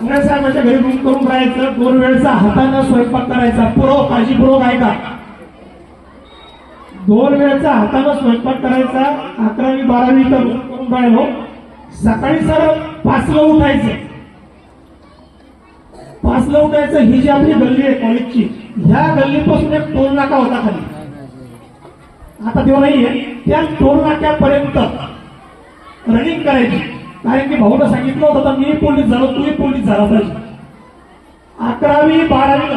ठाकरे साहेबांच्या घरी रूम करून राहायचं, 2 वेळचा हाताने स्वयंपाक करायचा, काळजीपूर्वक ऐका, 2 वेळचा हाताने स्वयंपाक करायचा, 11वी 12वी तर रूम करून राहिलो, सकाळी सर 5ला उठायचं, 5ला उठायचं. ही जी आपली गल्ली आहे कॉलेजची, ह्या गल्लीपासून एक टोल नाका होता खाली, आता तेव्हा नाहीये, त्या टोल नाक्यापर्यंत रनिंग करायची. कारण की भाऊला सांगितलं होतं मी पोलीस झालो, तूही पोलीस झाला पाहिजे. 11वी 12वी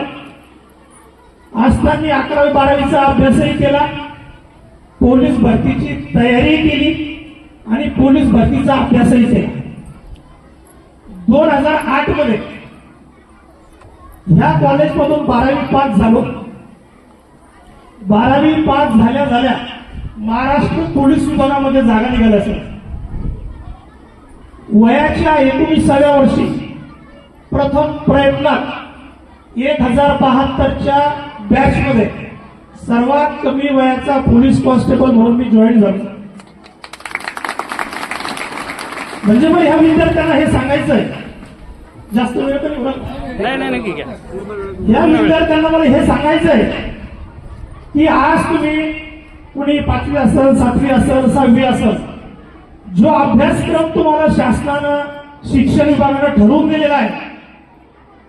असताना 11वी 12वीचा अभ्यासही केला, पोलीस भरतीची तयारी केली आणि पोलीस भरतीचा अभ्यासही केला. 2008 मध्ये ह्या कॉलेजमधून 12वी पास झालो. 12वी पास झाल्या झाल्या महाराष्ट्र पोलीस विभागामध्ये जागा निघाल्या सर. वयाच्या 19व्या वर्षी प्रथम प्रयत्नात 1072च्या बॅच मध्ये सर्वात कमी वयाचा पोलीस कॉन्स्टेबल म्हणून मी जॉईन झालो. म्हणजे मग ह्या विद्यार्थ्यांना हे सांगायचं आहे, जास्त वेळ तरी नाही, ह्या विद्यार्थ्यांना मला हे सांगायचं आहे की आज तुम्ही कुणी 5वी असेल, 7वी असेल, 6वी असेल, जो अभ्यासक्रम तुम्हाला शासनानं शिक्षण विभागानं ठरवून दिलेला आहे,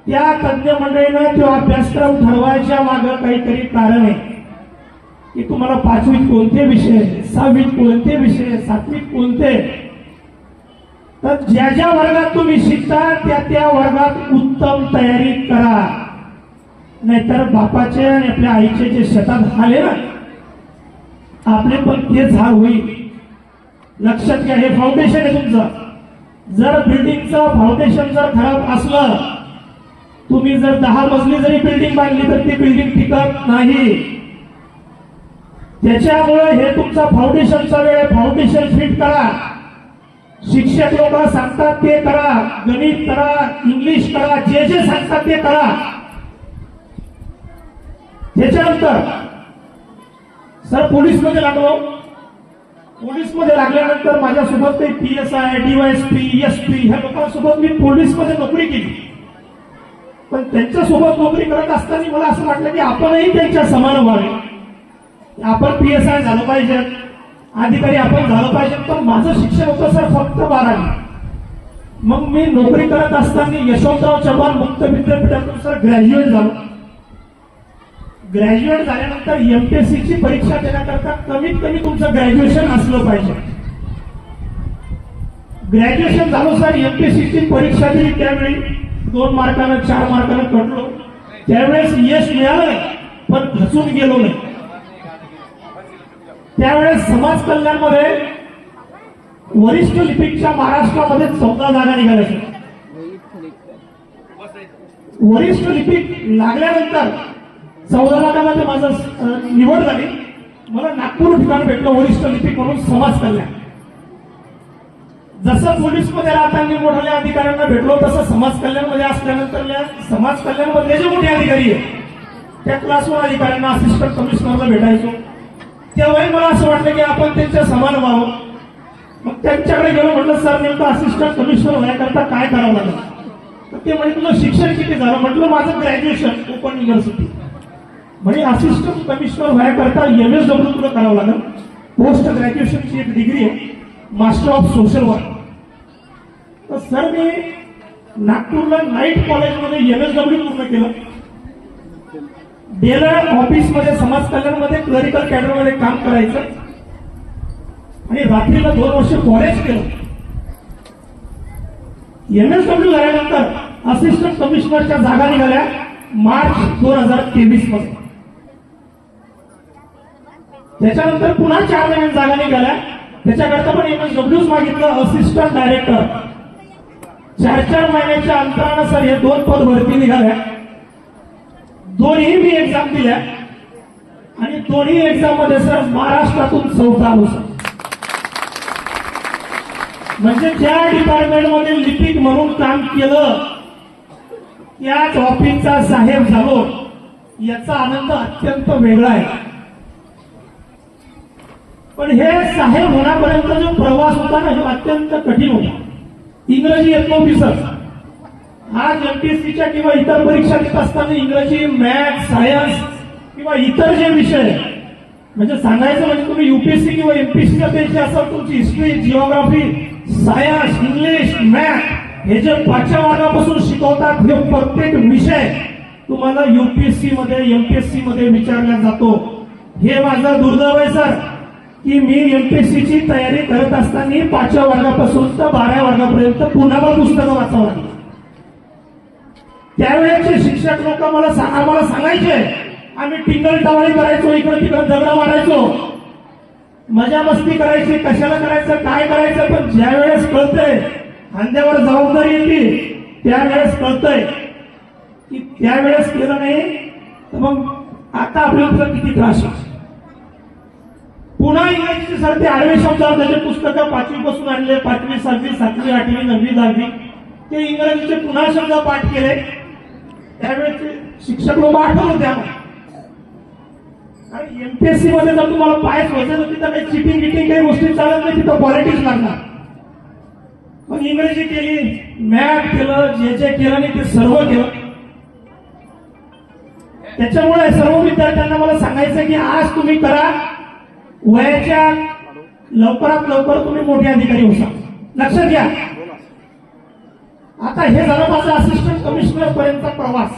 त्या तज्ञ मंडळीनं तो अभ्यासक्रम ठरवायच्या मागे काहीतरी कारण आहे की तुम्हाला 5वीत कोणते विषय, 6वीत कोणते विषय, 7वीत कोणते. तर ज्या ज्या वर्गात तुम्ही शिकता त्या वर्गात उत्तम तयारी करा, नाहीतर बापाचे आणि आपल्या आईचे जे शेतात हाल आहे ना, आपले पण तेच हाल होईल. लक्षात घ्या, हे फाउंडेशन आहे तुमचं. जर बिल्डिंगचं फाउंडेशन जर खराब असलं, तुम्ही जर 10 मजली जरी बिल्डिंग बांधली तर ती बिल्डिंग टिकत नाही. त्याच्यामुळे हे तुमचा फाउंडेशनचा वेळ, फाउंडेशन फिट करा. शिक्षक लोक सांगतात ते करा, गणित करा, इंग्लिश करा, जे जे सांगतात ते करा. त्याच्यानंतर सर पोलीस मध्ये लागलो. पोलीस मध्ये लागल्यानंतर माझ्यासोबत काही PSI, DYSP, SP ह्या लोकांसोबत मी पोलीस मध्ये नोकरी केली. पण त्यांच्यासोबत नोकरी करत असताना मला असं वाटलं की आपणही त्यांच्या समान व्हावे, आपण PSI झालं पाहिजे, अधिकारी आपण झालं पाहिजे. पण माझं शिक्षण होतं सर फक्त 12वी. मग मी नोकरी करत असताना यशवंतराव चव्हाण मुक्त विद्यापीठातून सर ग्रॅज्युएट झालो. ग्रॅज्युएट झाल्यानंतर MPSC ची परीक्षा देण्याकरता कमीत कमी तुमचं ग्रॅज्युएशन असलं पाहिजे. ग्रॅज्युएशन झालो सर, MPSC ची परीक्षा दिली. त्यावेळी 2 मार्कानं 4 मार्कानं कटलो. त्यावेळेस यश मिळालं पण खचून गेलो नाही. त्यावेळेस समाज कल्याण मध्ये वरिष्ठ लिपिकच्या महाराष्ट्रामध्ये 14 जागा निघाल्या. वरिष्ठ लिपिक लागल्यानंतर 14 लाखामध्ये माझं निवड झाली. मला नागपूर ठिकाण भेटलं वरिष्ठ लिपिक म्हणून समाज कल्याण. जसं पोलीस मध्ये राहताना मोठ्या अधिकाऱ्यांना भेटलो, तसं समाज कल्याण मध्ये असल्यानंतर समाज कल्याण मधले जे मोठे अधिकारी आहेत त्या क्लासवर अधिकाऱ्यांना, असिस्टंट कमिशनरला भेटायचो. तेव्हाही मला असं वाटलं की आपण त्यांच्या समान व्हावं. मग त्यांच्याकडे गेलो, म्हटलं सर नेमकं असिस्टंट कमिशनर व्हायकरता काय करावं लागेल. तर ते म्हणजे तुझं शिक्षण किती झालं. म्हटलं माझं ग्रॅज्युएशन ओपन युनिव्हर्सिटी. म्हणजे असिस्टंट कमिशनर व्हायकरता MSW तुला करावं लागेल. पोस्ट ग्रॅज्युएशनची एक डिग्री आहे, मास्टर ऑफ सोशल वर्क. तर सर मी नागपूरला नाईट कॉलेजमध्ये MSW पूर्ण केलं. डेला ऑफिस मध्ये समाज कल्याण मध्ये क्लरिकल कॅडर मध्ये काम करायचं आणि रात्रीला 2 वर्ष कॉलेज केलं. MSW झाल्यानंतर असिस्टंट कमिशनरच्या जागा निघाल्या मार्च 2023 मध्ये. त्याच्यानंतर पुन्हा 4 नवीन जागा निघाल्या. त्याच्याकरता पण MSW मागितलं, असिस्टंट डायरेक्टर. 4-4 महिन्याच्या अंतरानं सर हे 2 पद भरती निघाल्या. दोन्ही मी एक्झाम दिल्या आणि दोन्ही एक्झाम मध्ये सर महाराष्ट्रातून 4था आलो सर. म्हणजे ज्या डिपार्टमेंट मध्ये लिपिक म्हणून काम केलं त्याच ऑफिसचा साहेब झालो, याचा आनंद अत्यंत वेगळा आहे. पण हे साहेब होण्यापर्यंत जो प्रवास होता ना, तो अत्यंत कठीण होता. इंग्रजी येत नव्हती सर. आज एमपीएससीच्या किंवा इतर परीक्षा देत असताना इंग्रजी, मॅथ, सायन्स किंवा इतर जे विषय म्हणजे सांगायचं म्हणजे तुम्ही युपीएससी किंवा एमपीएससीच्या द्यायचे असाल तुमची history, geography, science, English, math हे जे 5व्या वर्गापासून शिकवतात हे प्रत्येक विषय तुम्हाला युपीएससी मध्ये एमपीएससी मध्ये विचारला जातो. हे माझं दुर्दैव आहे सर की मी एमपीएससीची तयारी करत असताना 5व्या वर्गापासून तर 12व्या वर्गापर्यंत पुन्हा पुस्तकं वाचावं लागली. त्यावेळेचे शिक्षक लोक आम्हाला सांगायचे, आम्ही टिंगल टावाळी करायचो, इकडे तिकडे दगड मारायचो, मजा मस्ती करायची, कशाला करायचं काय करायचं. पण ज्या वेळेस कळतंय खांद्यावर जबाबदारी येते त्यावेळेस कळतंय की त्यावेळेस केलं नाही तर मग आता आपल्याला किती त्रास होतो. पुन्हा इंग्रजीचे सर ते आडवे शब्द त्याचे पुस्तकं 5वी पासून आणले, 5वी 6वी 7वी 8वी 9वी 10वी ते इंग्रजीचे पुन्हा शब्द पाठ केले. त्यावेळेचे शिक्षक लोक आठवत होते आम्हाला. आणि एमपीएससी मध्ये जर तुम्हाला पायच व्हायचं तर तिथं काही चिटिंग गिटिंग काही गोष्टी चालत नाही, तिथं पॉलिटिक्स लागणार. मग इंग्रजी केली, मॅथ केलं, जे केलं नाही ते सर्व केलं. त्याच्यामुळे सर्व विद्यार्थ्यांना मला सांगायचं की आज तुम्ही करा, वयाच्या लवकरात लवकर तुम्ही मोठे अधिकारी होता. लक्षात घ्या. आता हे झालं माझा असिस्टंट कमिशनर पर्यंतचा प्रवास.